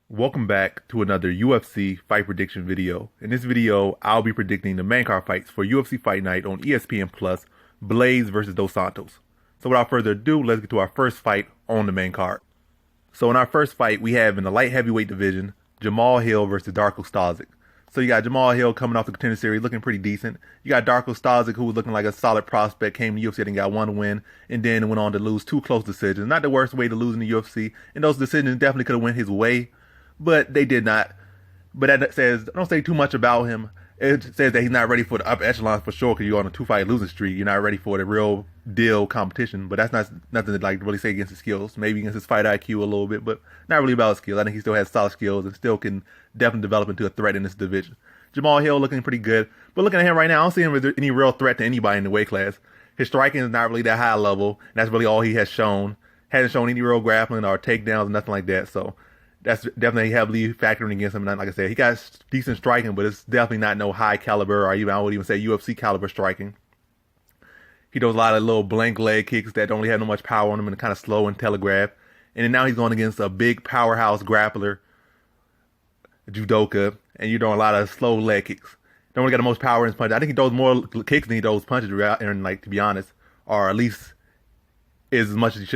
Welcome back to another UFC fight prediction video. In this video, I'll be predicting the main card fights for UFC Fight Night on ESPN Plus, Blaydes versus Dos Santos. So without further ado, let's get to our first fight on the main card. So in our first fight, we have in the light heavyweight division, Jamal Hill versus Darko Stosic. So you got Jamal Hill coming off the Contender Series looking pretty decent. You got Darko Stosic, who was looking like a solid prospect, came to UFC and got one win, and then went on to lose two close decisions. Not the worst way to lose in the UFC, and those decisions definitely could have went his way, but they did not. But that says, don't say too much about him. It says that he's not ready for the upper echelon for sure, because you're on a two-fight losing streak. You're not ready for the real deal competition, but that's not nothing to like really say against his skills. Maybe against his fight IQ a little bit, but not really about his skills. I think he still has solid skills and still can definitely develop into a threat in this division. Jamal Hill looking pretty good, but looking at him right now, I don't see him as any real threat to anybody in the weight class. His striking is not really that high level, and that's really all he has shown. Hasn't shown any real grappling or takedowns, nothing like that, so that's definitely heavily factoring against him. And like I said, he got decent striking, but it's definitely not no high caliber, or even I would even say UFC caliber striking. He does a lot of little blank leg kicks that don't really have no much power on him and kind of slow and telegraph. And then now he's going against a big powerhouse grappler, judoka, and you're doing a lot of slow leg kicks. Don't really got the most power in his punches. I think he throws more kicks than he throws punches, and like, to be honest, or at least is as much as you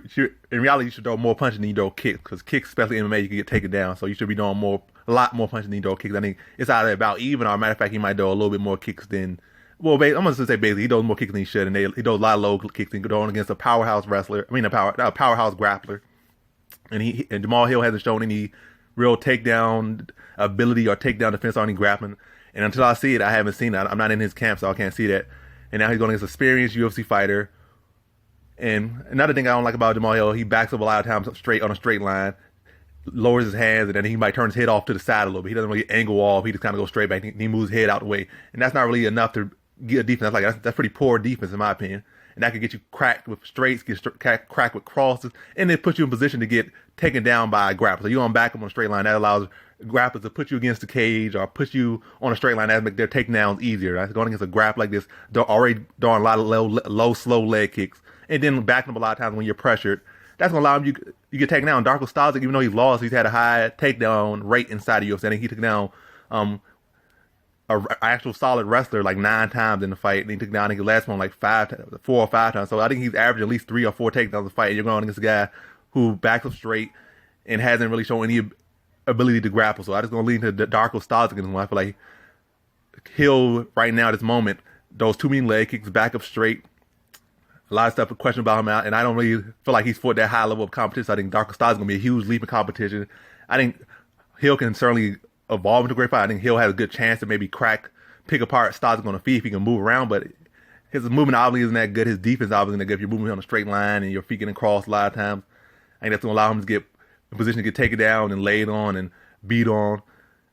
should. In reality, you should throw more punches than you throw kicks, because kicks, especially MMA, you can get taken down. So you should be doing a lot more punches than you throw kicks. I think it's either about even, or matter of fact, he might throw a little bit more kicks than. Well, I'm gonna say basically, he throws more kicks than he should, and he throws a lot of low kicks. And going against a powerhouse wrestler. I mean, a powerhouse grappler, and Jamal Hill hasn't shown any real takedown ability or takedown defense on any grappling. And until I see it, I haven't seen it. I'm not in his camp, so I can't see that. And now he's going against an experienced UFC fighter. And another thing I don't like about Jamal Hill, he backs up a lot of times straight on a straight line, lowers his hands, and then he might turn his head off to the side a little bit. He doesn't really angle off. He just kind of goes straight back. He moves his head out the way. And that's not really enough to get a defense. That's pretty poor defense in my opinion. And that could get you cracked with straights, cracked with crosses, and it puts you in position to get taken down by a grappler. So you don't back up on a straight line. That allows grapplers to put you against the cage or put you on a straight line. That make their takedowns easier. Right? Going against a grappler like this, they're already throwing a lot of low, slow leg kicks, and then backing up a lot of times when you're pressured. That's going to allow him, you get taken down. Darko Stosic, even though he's lost, he's had a high takedown rate inside of UFC. I think he took down an actual solid wrestler like 9 times in the fight, and he took down, I think, the last one like 4 or 5 times. So I think he's averaging at least 3 or 4 takedowns a fight, and you're going against a guy who backs up straight and hasn't really shown any ability to grapple. So I just going to lead into Darko Stosic in this one. I feel like Hill right now at this moment, those too many leg kicks, back up straight, a lot of stuff, a question about him out, and I don't really feel like he's for that high level of competition. So I think Darko Stosic is going to be a huge leap in competition. I think Hill can certainly evolve into a great fight. I think Hill has a good chance to maybe pick apart Stosic on the feet if he can move around, but his movement obviously isn't that good. His defense obviously isn't that good. If you're moving on a straight line and your feet getting crossed a lot of times, I think that's going to allow him to get in position to get taken down and laid on and beat on.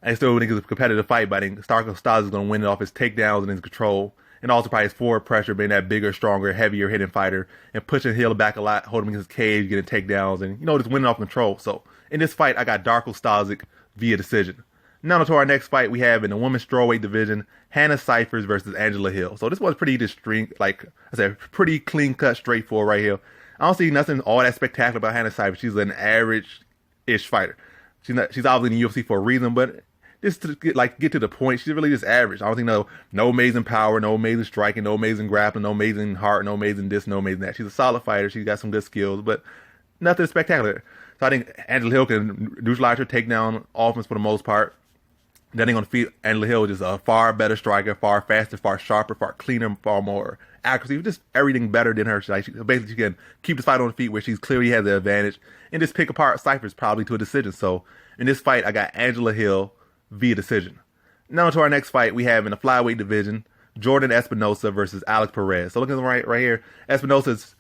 I still think it's a competitive fight, but I think Darko Stosic is going to win it off his takedowns and his control, and also probably his forward pressure, being that bigger, stronger, heavier hitting fighter, and pushing Hill back a lot, holding him against his cage, getting takedowns, and, just winning off control. So in this fight, I got Darko Stosic via decision. Now to our next fight, we have in the women's strawweight division, Hannah Cifers versus Angela Hill. So this was pretty distinct, like I said, pretty clean cut, straightforward right here. I don't see nothing all that spectacular about Hannah Cifers. She's an average-ish fighter. She's obviously in the UFC for a reason, but just to get to the point, she's really just average. I don't think no amazing power, no amazing striking, no amazing grappling, no amazing heart, no amazing this, no amazing that. She's a solid fighter. She's got some good skills, but nothing spectacular. So I think Angela Hill can neutralize her takedown offense for the most part. Then they're going to defeat Angela Hill, just a far better striker, far faster, far sharper, far cleaner, far more accuracy, just everything better than her. Basically, she can keep the fight on the feet where she's clearly has the advantage and just pick apart Cifers probably to a decision. So in this fight, I got Angela Hill via decision. Now to our next fight, we have in the flyweight division, Jordan Espinosa versus Alex Perez. So looking right here, Espinosa's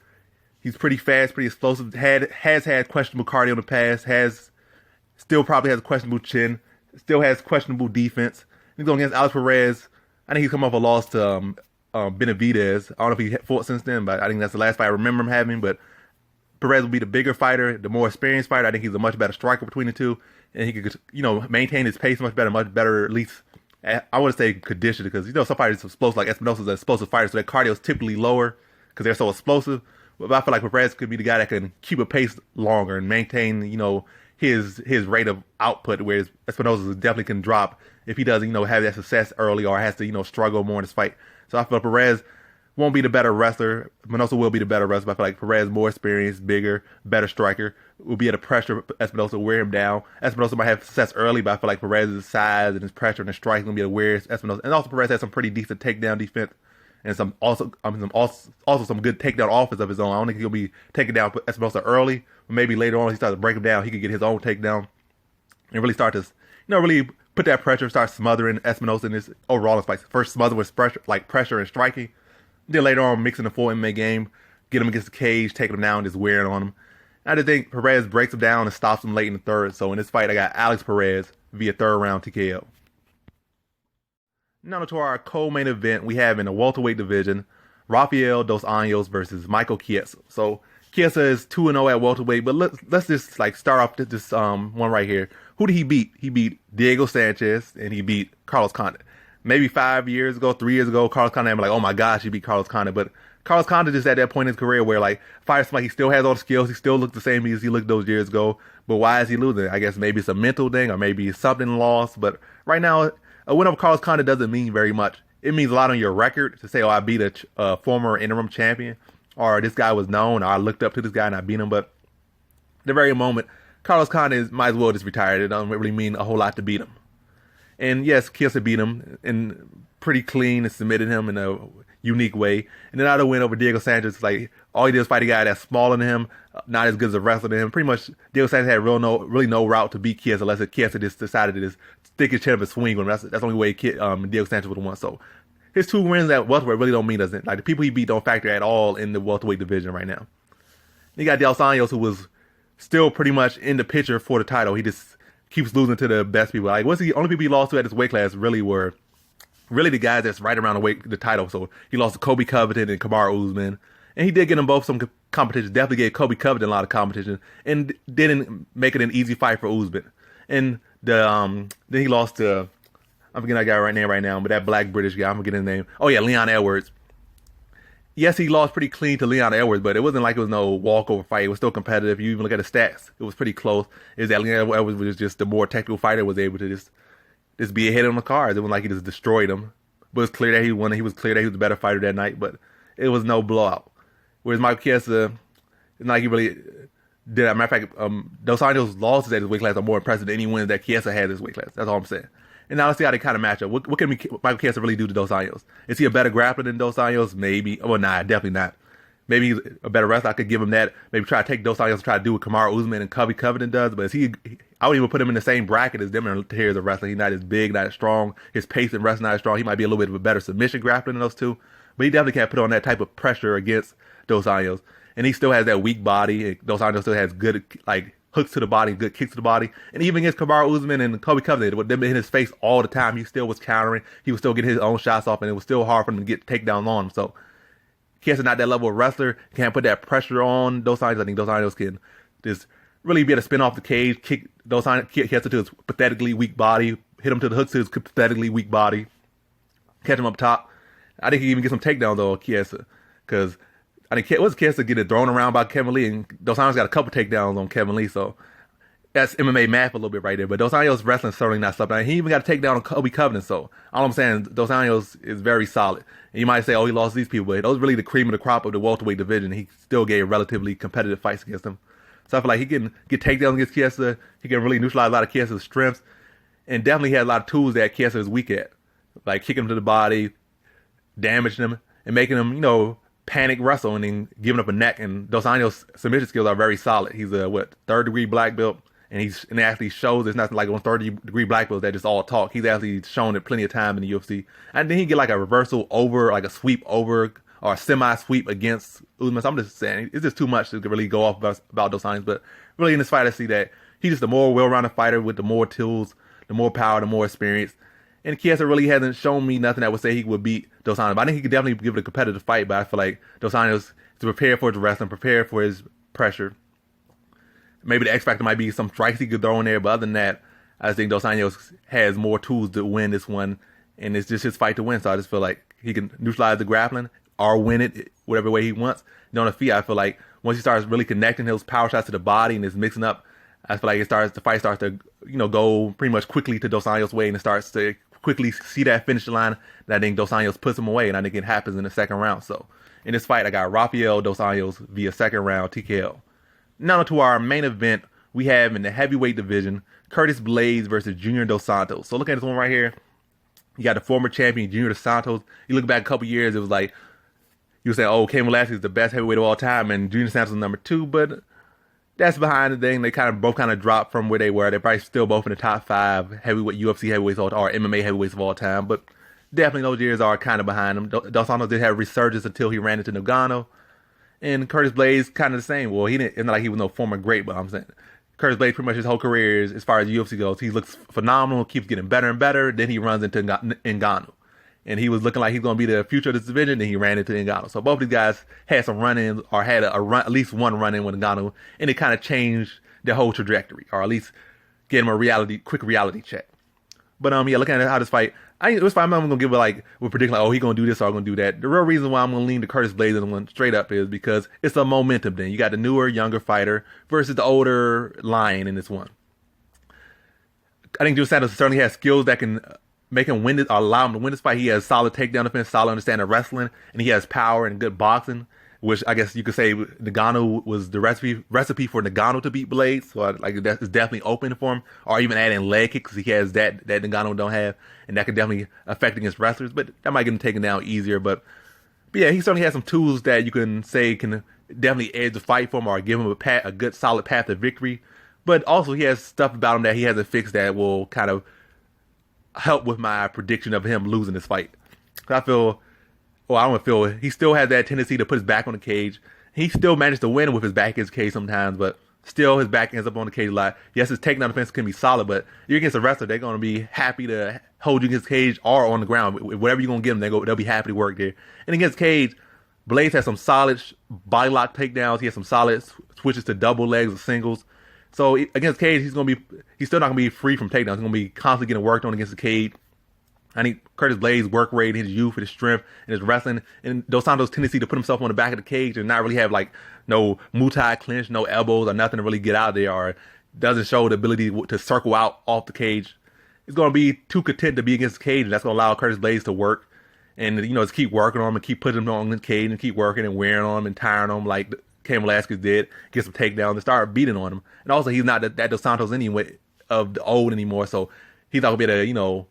he's pretty fast, pretty explosive, has had questionable cardio in the past, still probably has a questionable chin, still has questionable defense. He's going against Alex Perez. I think he's come off a loss to Benavidez. I don't know if he fought since then, but I think that's the last fight I remember him having. But Perez will be the bigger fighter, the more experienced fighter. I think he's a much better striker between the two, and he could, maintain his pace much better, at least. I would say conditioned, because some fighters are explosive, like Espinosa's an explosive fighter, so their cardio is typically lower because they're so explosive. But I feel like Perez could be the guy that can keep a pace longer and maintain, his rate of output, whereas Espinosa definitely can drop if he doesn't, have that success early or has to, struggle more in his fight. So I feel Perez won't be the better wrestler. Espinosa will be the better wrestler, but I feel like Perez more experienced, bigger, better striker, will be able to pressure Espinosa, wear him down. Espinosa might have success early, but I feel like Perez's size and his pressure and his strike will be able to wear Espinosa. And also Perez has some pretty decent takedown defense and some also some good takedown offense of his own. I don't think he'll be taking down Espinosa early, but maybe later on he starts to break him down. He could get his own takedown and really start to, really put that pressure, start smothering Espinosa in his overall fights. First smother with pressure and striking. Then later on mixing the full MMA game, get him against the cage, taking him down, just wearing on him. I just think Perez breaks him down and stops him late in the third. So in this fight, I got Alex Perez via third round TKO. Now to our co-main event, we have in the welterweight division, Rafael Dos Anjos versus Michael Chiesa. So Chiesa is 2-0 at welterweight, but let's just start off this one right here. Who did he beat? He beat Diego Sanchez and he beat Carlos Condit. Maybe 3 years ago, Carlos Condit, I'm like, oh my gosh, he beat Carlos Condit. But Carlos Condit is at that point in his career where fights he still has all the skills, he still looks the same as he looked those years ago. But why is he losing? I guess maybe it's a mental thing or maybe something lost. But right now, a win over Carlos Condit doesn't mean very much. It means a lot on your record to say, oh, I beat a former interim champion, or this guy was known, or I looked up to this guy and I beat him. But at the very moment, Carlos Condit might as well just retire. It doesn't really mean a whole lot to beat him. And yes, Chiesa beat him and pretty clean and submitted him in a unique way. And then out of the win over Diego Sanchez, all he did was fight a guy that's smaller than him, not as good as a wrestler than him. Pretty much, Diego Sanchez had really no route to beat Chiesa unless Chiesa just decided to just stick his chin up and swing when that's the only way Diego Sanchez would have won. So his 2 wins at welterweight really don't mean nothing. The people he beat don't factor at all in the welterweight division right now. You got Dos Anjos, who was still pretty much in the picture for the title. He just keeps losing to the best people. Only people he lost to at this weight class were the guys that's right around the title. So he lost to Kobe Covington and Kamaru Usman. And he did get them both some competition. Definitely gave Kobe Covington a lot of competition. And didn't make it an easy fight for Usman. And then he lost to, I'm forgetting that guy right now, but that black British guy, I'm forgetting his name. Oh yeah, Leon Edwards. Yes, he lost pretty clean to Leon Edwards, but it wasn't like it was no walkover fight. It was still competitive. You even look at the stats, it was pretty close. Is that Leon Edwards was just the more technical fighter, was able to just be ahead on the cards. It wasn't like he just destroyed him. But it was clear that he won. He was clear that he was the better fighter that night, but it was no blowout. Whereas Michael Chiesa, it's not like he really did. As a matter of fact, Dos Anjos' losses at his weight class are more impressive than any wins that Chiesa had at his weight class. That's all I'm saying. And now let's see how they kind of match up. What can Michael Chiesa really do to Dos Anjos? Is he a better grappler than Dos Anjos? Maybe. Well, nah, definitely not. Maybe he's a better wrestler. I could give him that. Maybe try to take Dos Anjos, try to do what Kamaru Usman and Kobe Covington does. But I wouldn't even put him in the same bracket as them here as a wrestler. He's not as big, not as strong. His pace and wrestling not as strong. He might be a little bit of a better submission grappler than those two. But he definitely can't put on that type of pressure against Dos Anjos. And he still has that weak body. Dos Anjos still has good, hooks to the body, good kicks to the body. And even against Kamaru Usman and Kobe Covington, with them in his face all the time, he still was countering. He was still getting his own shots off, and it was still hard for him to get takedowns on him. So Chiesa's not that level of wrestler. Can't put that pressure on Dos Anjos. I think Dos Anjos can just really be able to spin off the cage, kick Chiesa to his pathetically weak body, hit him to the hooks to his pathetically weak body, catch him up top. I think he can even get some takedowns on Chiesa, because I think Chiesa getting thrown around by Kevin Lee, and Dos Anjos got a couple takedowns on Kevin Lee, so that's MMA math a little bit right there. But Dos Anjos wrestling is certainly not something. He even got a takedown on Kobe Covington, so all I'm saying, Dos Anjos is very solid. And you might say, oh, he lost these people, but those are really the cream of the crop of the welterweight division. He still gave relatively competitive fights against them. So I feel like he can get takedowns against Chiesa. He can really neutralize a lot of Chiesa's strengths, and definitely had a lot of tools that Chiesa is weak at, like kicking him to the body, damaging him, and making him, panic wrestle and then giving up a neck. And Dos Anjos' submission skills are very solid. He's a third degree black belt, and it actually shows. It's not like on 30-degree black belts that just all talk. He's actually shown it plenty of time in the UFC. And then he get a reversal over, a sweep over, or a semi sweep against Usman. So I'm just saying, it's just too much to really go off about Dos Anjos. But really in this fight, I see that he's just a more well-rounded fighter with the more tools, the more power, the more experience. And Chiesa really hasn't shown me nothing that would say he would beat Dos Anjos. But I think he could definitely give it a competitive fight. But I feel like Dos Anjos is prepared for his wrestling, prepared for his pressure. Maybe the X factor might be some strikes he could throw in there. But other than that, I think Dos Anjos has more tools to win this one. And it's just his fight to win. So I just feel like he can neutralize the grappling or win it whatever way he wants. And on the feet, I feel like once he starts really connecting those power shots to the body and is mixing up I feel like the fight starts to, go pretty much quickly to Dos Anjos' way, and it starts to quickly see that finish line. And I think Dos Anjos puts him away, and I think it happens in the second round. So in this fight, I got Rafael Dos Anjos via second round TKO. Now to our main event, we have in the heavyweight division, Curtis Blaydes versus Junior Dos Santos. So look at this one right here. You got the former champion, Junior Dos Santos. You look back a couple years, it was like, you were saying, oh, Cain Velasquez is the best heavyweight of all time, and Junior Dos Santos is number 2, but that's behind the thing. They both dropped from where they were. They're probably still both in the top 5 heavyweight UFC heavyweights or MMA heavyweights of all time, but definitely those years are kind of behind them. Dos Santos did have a resurgence until he ran into Ngannou, and Curtis Blaydes kind of the same. Well, it's not like he was no former great, but I'm saying Curtis Blaydes pretty much his whole career, as far as UFC goes, he looks phenomenal, keeps getting better and better. Then he runs into Ngannou. And he was looking like he's going to be the future of this division, then he ran into Ngannou. So both these guys had some run-ins, or had at least one run-in with Ngannou, and it kind of changed their whole trajectory, or at least gave him a quick reality check. But looking at how this fight, I'm not going to give it we're predicting oh, he's going to do this or going to do that. The real reason why I'm going to lean to Curtis Blaydes and one straight up is because it's a momentum thing. You got the newer, younger fighter versus the older lion in this one. I think Junior Santos certainly has skills that can make him win it, or allow him to win this fight. He has solid takedown defense, solid understanding of wrestling, and he has power and good boxing, which I guess you could say Ngannou was the recipe for Ngannou to beat Blaydes. So that's definitely open for him, or even adding leg kicks, because he has that Ngannou don't have, and that could definitely affect against wrestlers, but that might get him taken down easier. But yeah, he certainly has some tools that you can say can definitely edge the fight for him, or give him a good solid path to victory. But also he has stuff about him that he hasn't fixed that will kind of help with my prediction of him losing this fight. I don't feel he still has that tendency to put his back on the cage. He still manages to win with his back against the cage sometimes, but still his back ends up on the cage a lot. Yes, his takedown defense can be solid, but you're against a wrestler, they're going to be happy to hold you against the cage or on the ground. Whatever you're going to give them, they'll be happy to work there. And against cage, Blaydes has some solid body lock takedowns. He has some solid switches to double legs or singles. So against cage, he's still not gonna be free from takedowns. He's gonna be constantly getting worked on against the cage. I think Curtis Blaydes' work rate, his youth, his strength, and his wrestling, and Dos Santos' tendency to put himself on the back of the cage and not really have no Muay Thai clinch, no elbows, or nothing to really get out there, or doesn't show the ability to circle out off the cage. He's gonna be too content to be against the cage, and that's gonna allow Curtis Blaydes to work and just keep working on him and keep putting him on the cage and keep working and wearing on him and tiring on him like Cain Velasquez did, get some takedowns and start beating on him. And also, he's not that Dos Santos anyway of the old anymore, so he's not gonna be able to,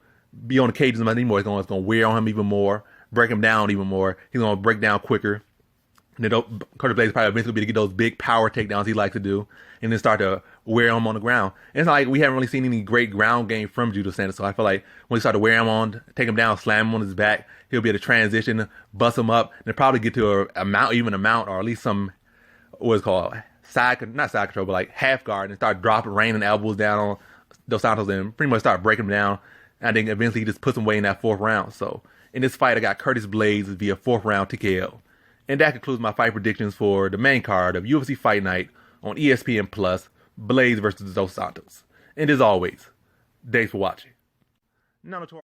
be on the cages anymore. It's gonna wear on him even more, break him down even more. He's gonna break down quicker. And then Curtis Blaydes probably eventually be to get those big power takedowns he likes to do, and then start to wear him on the ground. And it's not like we haven't really seen any great ground game from Junior Dos Santos. So I feel like when he start to wear him on, take him down, slam him on his back, he'll be able to transition, bust him up, and probably get to a mount, or at least some what's called not side control, but half guard, and start raining elbows down on Dos Santos and pretty much start breaking him down. And I think eventually he just puts him away in that 4th round. So in this fight, I got Curtis Blaydes via 4th round TKO. And that concludes my fight predictions for the main card of UFC Fight Night on ESPN Plus, Blaydes versus Dos Santos. And as always, thanks for watching. Now to